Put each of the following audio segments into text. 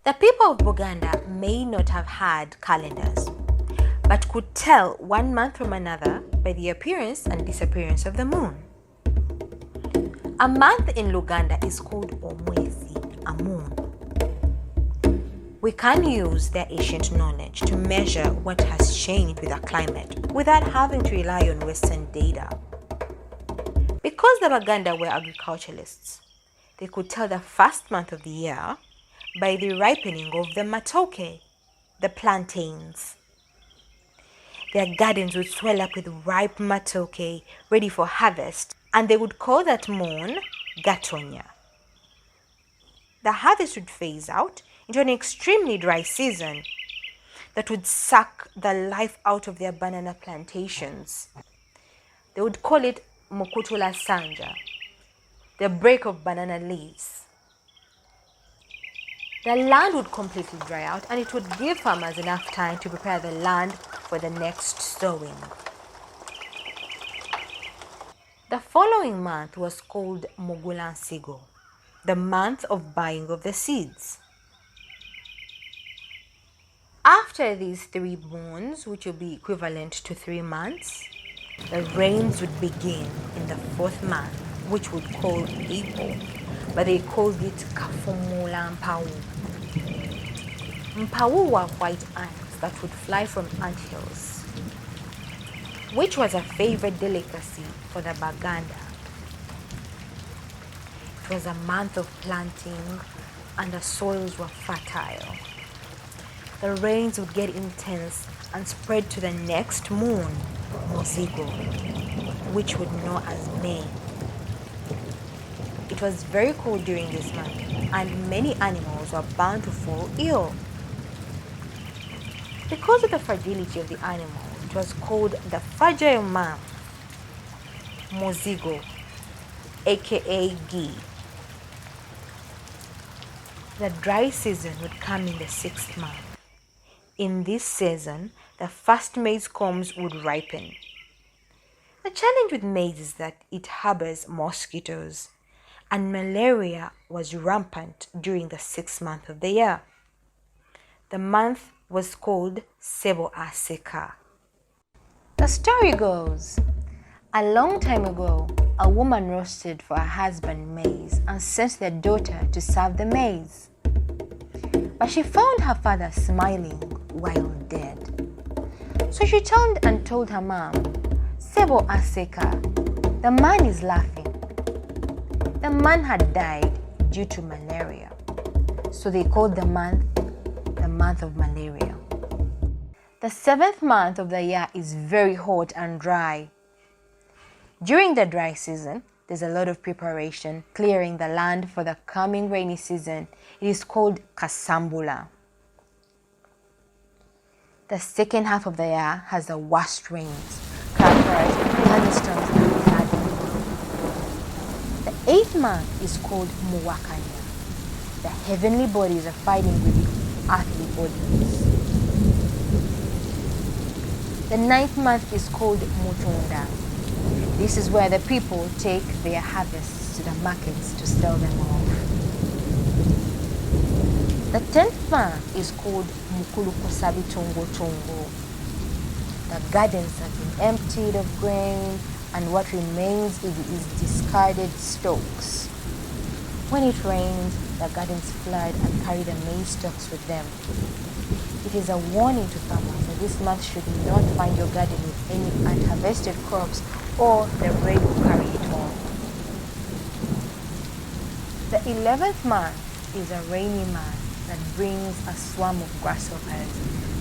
The people of Buganda may not have had calendars, but could tell one month from another by the appearance and disappearance of the moon. A month in Luganda is called Omwezi, a moon. We can use their ancient knowledge to measure what has changed with our climate without having to rely on Western data. Because the Baganda were agriculturalists, they could tell the first month of the year by the ripening of the matoke, the plantains. Their gardens would swell up with ripe matoke ready for harvest, and they would call that moon Gatonya. The harvest would phase out into an extremely dry season that would suck the life out of their banana plantations. They would call it Mukutula Sanja, the break of banana leaves. The land would completely dry out, and it would give farmers enough time to prepare the land for the next sowing. The following month was called Mugulansigo, the month of buying of the seeds. After these 3 moons, which will be equivalent to 3 months, the rains would begin in the 4th month, which would call April, but they called it Kafumula Mpawu. Mpawu were white ants that would fly from anthills, which was a favorite delicacy for the Baganda. It was a month of planting and the soils were fertile. The rains would get intense and spread to the next moon, Mozigo, which would know as May. It was very cold during this month, and many animals were bound to fall ill. Because of the fragility of the animal, it was called the fragile month, Mozigo, aka Gi. The dry season would come in the 6th month. In this season, the first maize combs would ripen. The challenge with maize is that it harbors mosquitoes, and malaria was rampant during the 6th month of the year. The month was called Sebo Aseka. The story goes, a long time ago, a woman roasted for her husband maize and sent their daughter to serve the maize. But she found her father smiling while dead. So she turned and told her mom, Sebo Aseka, the man is laughing. The man had died due to malaria. So they called the month of malaria. The 7th month of the year is very hot and dry. During the dry season, there's a lot of preparation, clearing the land for the coming rainy season. It is called Kasambula. The 2nd half of the year has the worst rains, characterized by thunderstorms and flooding. The 8th month is called Muwakanya. The heavenly bodies are fighting with the earthly bodies. The 9th month is called Mutunda. This is where the people take their harvests to the markets to sell them off. The 10th month is called Mukulukusabi Tungo Tungo. The gardens have been emptied of grain, and what remains is discarded stalks. When it rains, the gardens flood and carry the maize stalks with them. It is a warning to farmers that this month should not find your garden with any unharvested crops, or the rain will carry it on. The 11th month is a rainy month that brings a swarm of grasshoppers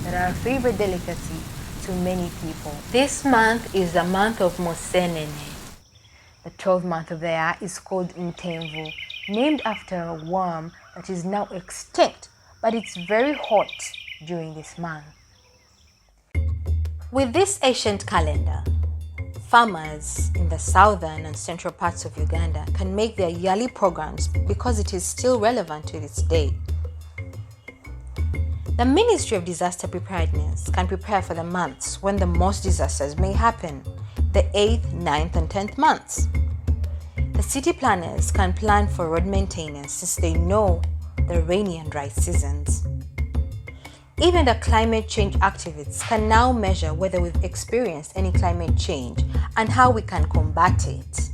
that are a favorite delicacy to many people. This month is the month of Mosenene. The 12th month of the year is called Ntemvu, named after a worm that is now extinct, but it's very hot during this month. With this ancient calendar, farmers in the southern and central parts of Uganda can make their yearly programs because it is still relevant to this day. The Ministry of Disaster Preparedness can prepare for the months when the most disasters may happen, the 8th, 9th, and 10th months. The city planners can plan for road maintenance since they know the rainy and dry seasons. Even the climate change activists can now measure whether we've experienced any climate change and how we can combat it.